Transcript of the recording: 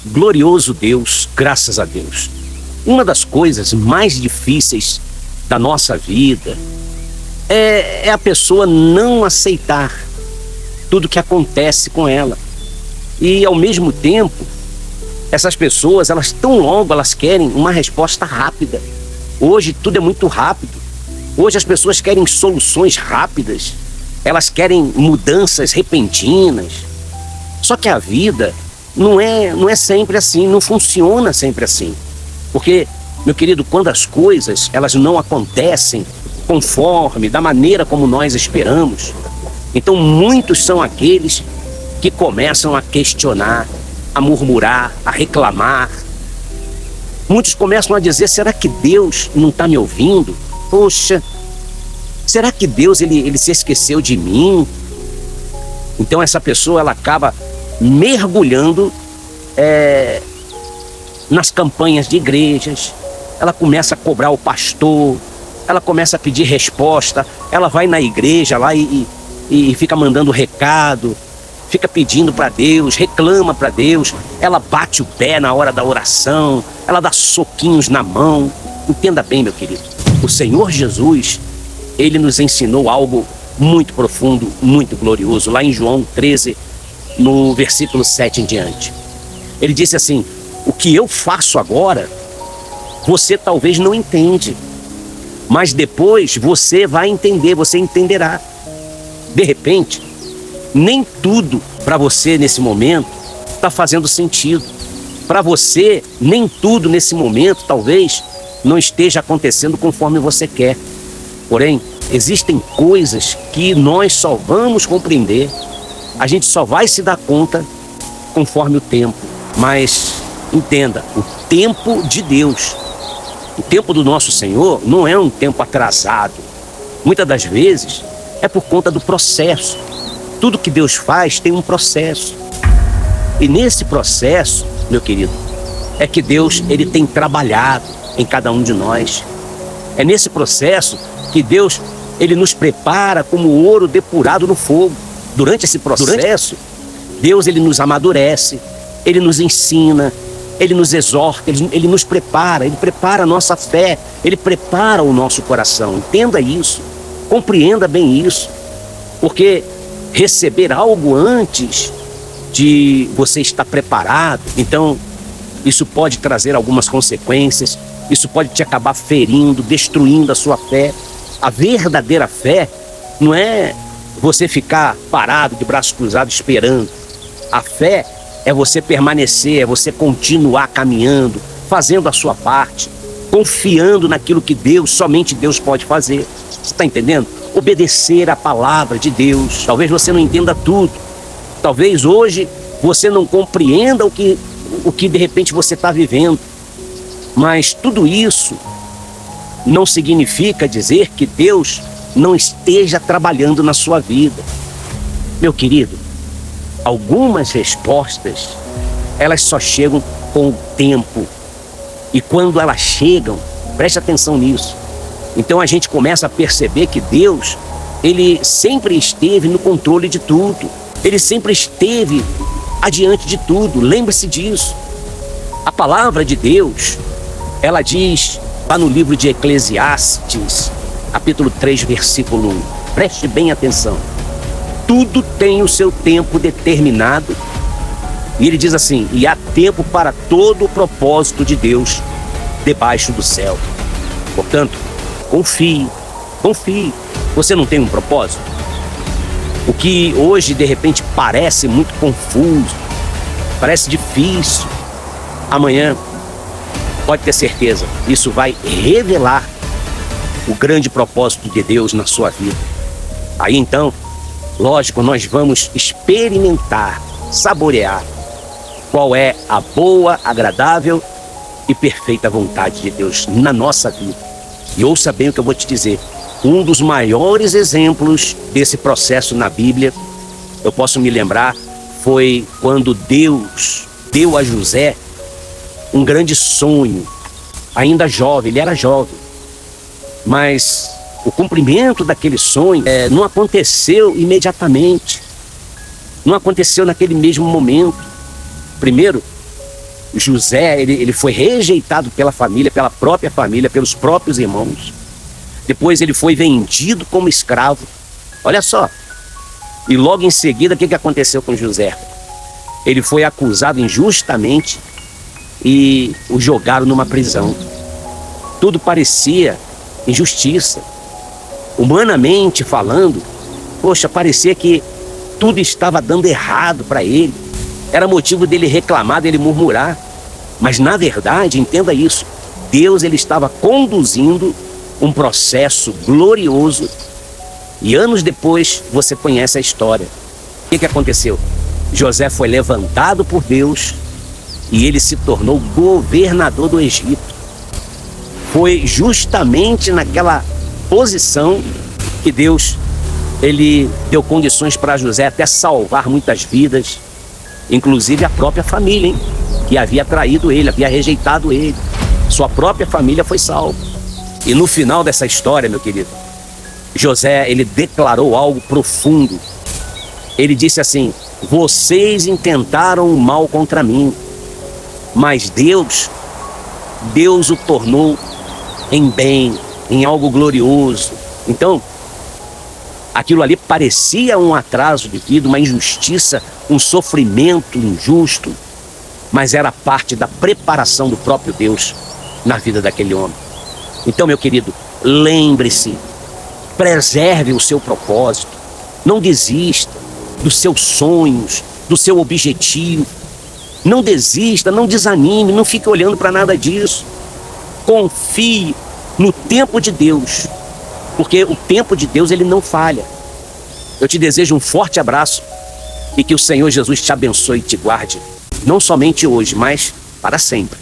Glorioso Deus, graças a Deus. Uma das coisas mais difíceis da nossa vida é a pessoa não aceitar tudo que acontece com ela. E ao mesmo tempo, essas pessoas, elas querem uma resposta rápida. Hoje tudo é muito rápido. Hoje as pessoas querem soluções rápidas. Elas querem mudanças repentinas. Só que a vida não é sempre assim, não funciona sempre assim. Porque, meu querido, quando as coisas elas não acontecem conforme, da maneira como nós esperamos, então muitos são aqueles que começam a questionar, a murmurar, a reclamar. Muitos começam a dizer: será que Deus não está me ouvindo? Poxa, será que Deus ele se esqueceu de mim? Então essa pessoa ela acaba mergulhando nas campanhas de igrejas. Ela começa a cobrar o pastor, ela começa a pedir resposta, ela vai na igreja lá e fica mandando recado, fica pedindo para Deus, reclama para Deus, ela bate o pé na hora da oração, ela dá soquinhos na mão. Entenda bem, meu querido, o Senhor Jesus, ele nos ensinou algo muito profundo, muito glorioso, lá em João 13, no versículo 7 em diante. Ele disse assim: o que eu faço agora, você talvez não entende, mas depois você vai entender, você entenderá. De repente, nem tudo para você nesse momento está fazendo sentido. Para você, nem tudo nesse momento talvez não esteja acontecendo conforme você quer. Porém, existem coisas que nós só vamos compreender, a gente só vai se dar conta conforme o tempo. Mas entenda, o tempo de Deus, o tempo do nosso Senhor não é um tempo atrasado. Muitas das vezes é por conta do processo. Tudo que Deus faz tem um processo. E nesse processo, meu querido, é que Deus ele tem trabalhado em cada um de nós. É nesse processo que Deus ele nos prepara como ouro depurado no fogo. Durante esse processo, Deus ele nos amadurece, ele nos ensina, ele nos exorta, ele nos prepara, ele prepara a nossa fé, ele prepara o nosso coração. Entenda isso, compreenda bem isso, porque receber algo antes de você estar preparado, então isso pode trazer algumas consequências, isso pode te acabar ferindo, destruindo a sua fé. A verdadeira fé não é você ficar parado de braços cruzados esperando. A fé é você permanecer, é você continuar caminhando, fazendo a sua parte, confiando naquilo que Deus, somente Deus pode fazer. Você está entendendo? Obedecer a palavra de Deus. Talvez você não entenda tudo. Talvez hoje você não compreenda o que de repente você está vivendo. Mas tudo isso não significa dizer que Deus não esteja trabalhando na sua vida. Meu querido, algumas respostas, elas só chegam com o tempo. E quando elas chegam, preste atenção nisso. Então a gente começa a perceber que Deus, ele sempre esteve no controle de tudo. Ele sempre esteve adiante de tudo. Lembre-se disso. A palavra de Deus, ela diz lá no livro de Eclesiastes, capítulo 3, versículo 1. Preste bem atenção. Tudo tem o seu tempo determinado. E ele diz assim: e há tempo para todo o propósito de Deus debaixo do céu. Portanto, confie. Você não tem um propósito? O que hoje de repente parece muito confuso, parece difícil, amanhã, pode ter certeza, isso vai revelar o grande propósito de Deus na sua vida. Aí então, lógico, nós vamos experimentar, saborear qual é a boa, agradável e perfeita vontade de Deus na nossa vida. E ouça bem o que eu vou te dizer. Um dos maiores exemplos desse processo na Bíblia, eu posso me lembrar, foi quando Deus deu a José um grande sonho, ainda jovem, ele era jovem. Mas o cumprimento daquele sonho não aconteceu imediatamente. Não aconteceu naquele mesmo momento. Primeiro, José, ele foi rejeitado pela família, pela própria família, pelos próprios irmãos. Depois ele foi vendido como escravo. Olha só. E logo em seguida, o que aconteceu com José? Ele foi acusado injustamente e o jogaram numa prisão. Tudo parecia injustiça. Humanamente falando, poxa, parecia que tudo estava dando errado para ele. Era motivo dele reclamar, dele murmurar. Mas na verdade, entenda isso, Deus ele estava conduzindo um processo glorioso. E anos depois, você conhece a história. O que aconteceu? José foi levantado por Deus e ele se tornou governador do Egito. Foi justamente naquela posição que Deus ele deu condições para José até salvar muitas vidas, inclusive a própria família, hein? Que havia traído ele, havia rejeitado ele. Sua própria família foi salva. E no final dessa história, meu querido, José, ele declarou algo profundo. Ele disse assim: vocês intentaram o mal contra mim, mas Deus o tornou em bem, em algo glorioso. Então, aquilo ali parecia um atraso de vida, uma injustiça, um sofrimento injusto, mas era parte da preparação do próprio Deus na vida daquele homem. Então, meu querido, lembre-se, preserve o seu propósito, não desista dos seus sonhos, do seu objetivo, não desista, não desanime, não fique olhando para nada disso. Confie no tempo de Deus, porque o tempo de Deus ele não falha. Eu te desejo um forte abraço e que o Senhor Jesus te abençoe e te guarde, não somente hoje, mas para sempre.